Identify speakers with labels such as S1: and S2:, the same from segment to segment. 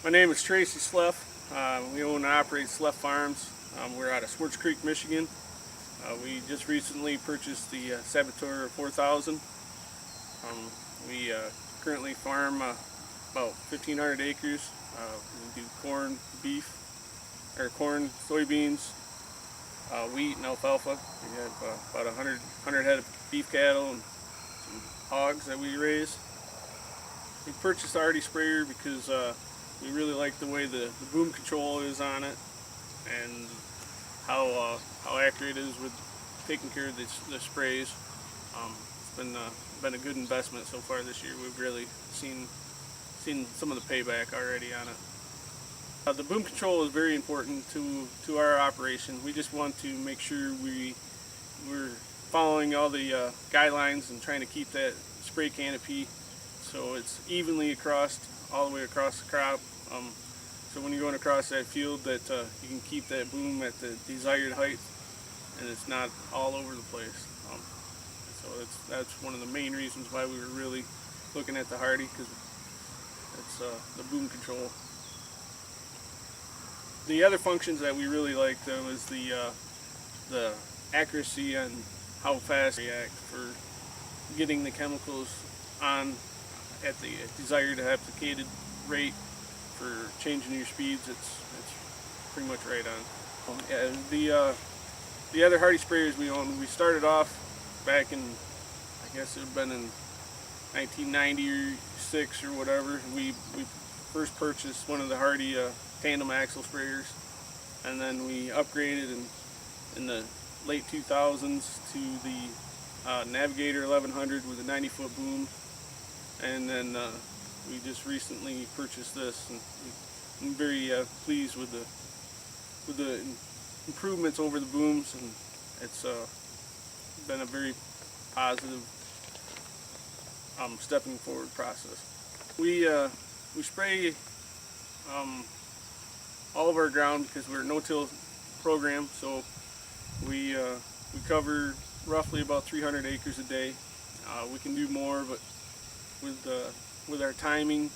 S1: My name is Tracy Slieff. We own and operate Slieff Farms. We're out of Swartz Creek, Michigan. We just recently purchased the Saboteur 4000. We currently farm about 1,500 acres. We do corn, beef, or corn, soybeans, wheat, and alfalfa. We have about 100 head of beef cattle and some hogs that we raise. We purchased the HARDI sprayer because we really like the way the boom control is on it, and how accurate it is with taking care of the sprays. It's been a good investment so far this year. We've really seen some of the payback already on it. The boom control is very important to our operation. We just want to make sure we're following all the guidelines and trying to keep that spray canopy so it's evenly across, all the way across the crop. So when you're going across that field, that you can keep that boom at the desired height, and it's not all over the place. So that's one of the main reasons why we were really looking at the HARDI, because it's the boom control. The other functions that we really like, though, is the accuracy on how fast they react for getting the chemicals on at the desired applicated rate. For changing your speeds, it's pretty much right on. The other HARDI sprayers we own, we started off back in, I guess it would have been in 1996 or whatever. We first purchased one of the HARDI tandem axle sprayers, and then we upgraded in the late 2000s to the Navigator 1100 with a 90-foot boom, and then we just recently purchased this, and I'm very pleased with the improvements over the booms, and it's been a very positive stepping forward process. We spray all of our ground because we're a NoTill program, so we cover roughly about 300 acres a day. We can do more, but with our timing,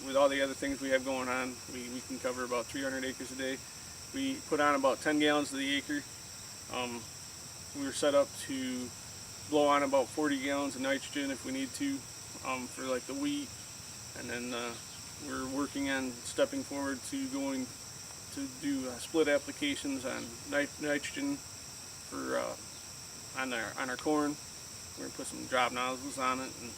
S1: with all the other things we have going on, we can cover about 300 acres a day. We put on about 10 gallons to the acre. We were set up to blow on about 40 gallons of nitrogen if we need to for like the wheat, and then we're working on stepping forward to going to do split applications on nitrogen for on our corn. We're gonna put some drop nozzles on it and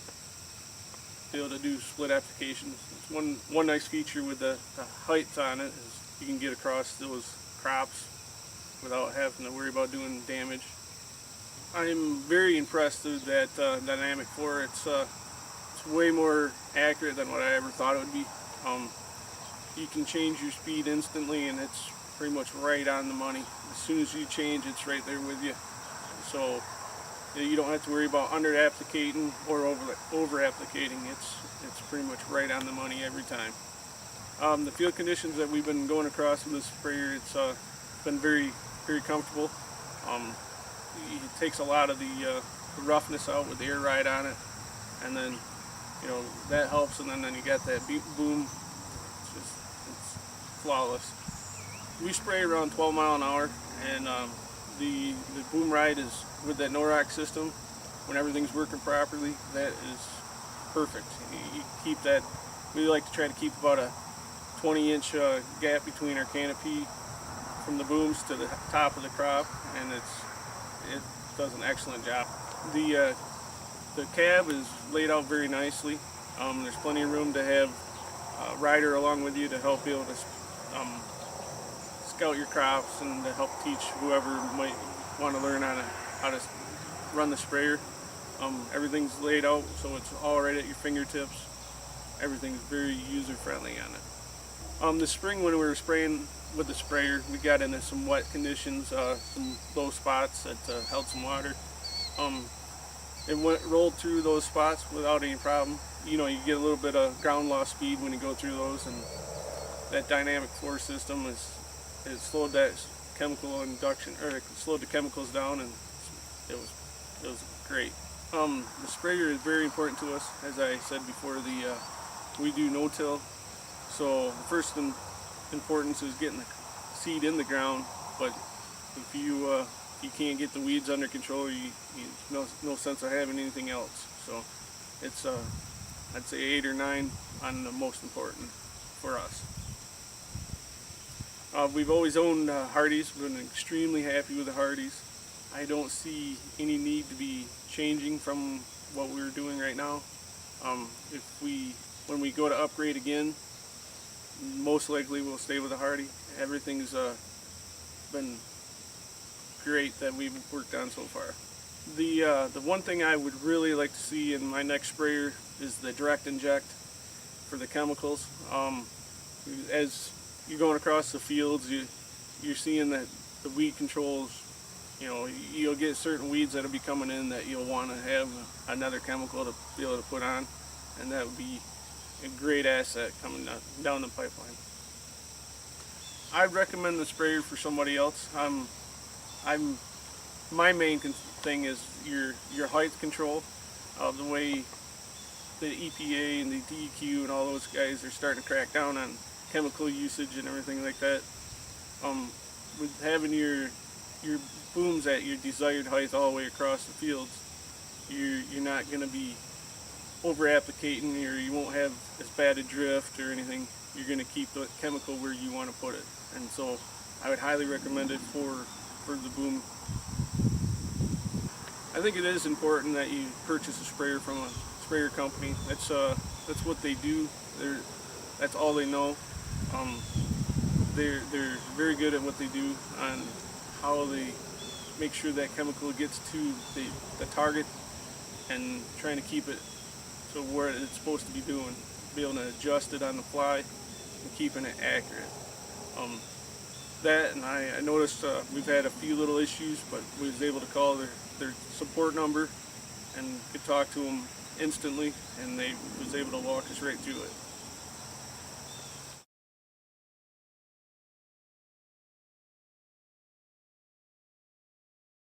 S1: be able to do split applications. It's one nice feature with the height on it is you can get across those crops without having to worry about doing damage. I'm very impressed with that Dynamic 4. It's way more accurate than what I ever thought it would be. You can change your speed instantly, and it's pretty much right on the money. As soon as you change, it's right there with you. So you don't have to worry about under-applicating or over-applicating. It's pretty much right on the money every time. The field conditions that we've been going across with this sprayer, it's been very, very comfortable. It takes a lot of the roughness out with the air ride on it, and then that helps. And then you got that boom. It's flawless. We spray around 12 miles an hour, and the boom ride is with that NOROC system. When everything's working properly, that is perfect. You keep that. We like to try to keep about a 20-inch gap between our canopy from the booms to the top of the crop, and it does an excellent job. The cab is laid out very nicely. There's plenty of room to have a rider along with you to help be able to scout your crops and to help teach whoever might want to learn how to run the sprayer. Everything's laid out so it's all right at your fingertips. Everything's very user-friendly on it. This spring when we were spraying with the sprayer, we got into some wet conditions, some low spots that held some water. It rolled through those spots without any problem. You get a little bit of ground loss speed when you go through those, and that Dynamic 4 system has slowed that chemical induction, or it slowed the chemicals down, and it was great. The sprayer is very important to us. As I said before, we do no-till, So the first importance is getting the seed in the ground, but if you can't get the weeds under control, you no sense of having anything else. So it's I'd say 8 or 9 on the most important for us. We've always owned Hardis. We've been extremely happy with the Hardis. I don't see any need to be changing from what we're doing right now. When we go to upgrade again, most likely we'll stay with the Hardi. Everything's been great that we've worked on so far. The one thing I would really like to see in my next sprayer is the direct inject for the chemicals. As you're going across the fields, you're seeing that the weed controls, you'll get certain weeds that'll be coming in that you'll want to have another chemical to be able to put on, and that would be a great asset coming down the pipeline. I'd recommend the sprayer for somebody else. My main thing is your height control. The way the EPA and the DEQ and all those guys are starting to crack down on chemical usage and everything like that. With having your booms at your desired height all the way across the fields, you're not going to be over applicating, or you won't have as bad a drift or anything. You're going to keep the chemical where you want to put it, and so I would highly recommend it for the boom. I think it is important that you purchase a sprayer from a sprayer company. That's what they do. That's all they know. They're very good at what they do on how they make sure that chemical gets to the target and trying to keep it to where it's supposed to be doing. Be able to adjust it on the fly and keeping it accurate. That, and I noticed we've had a few little issues, but we was able to call their support number and could talk to them instantly, and they was able to walk us right through it.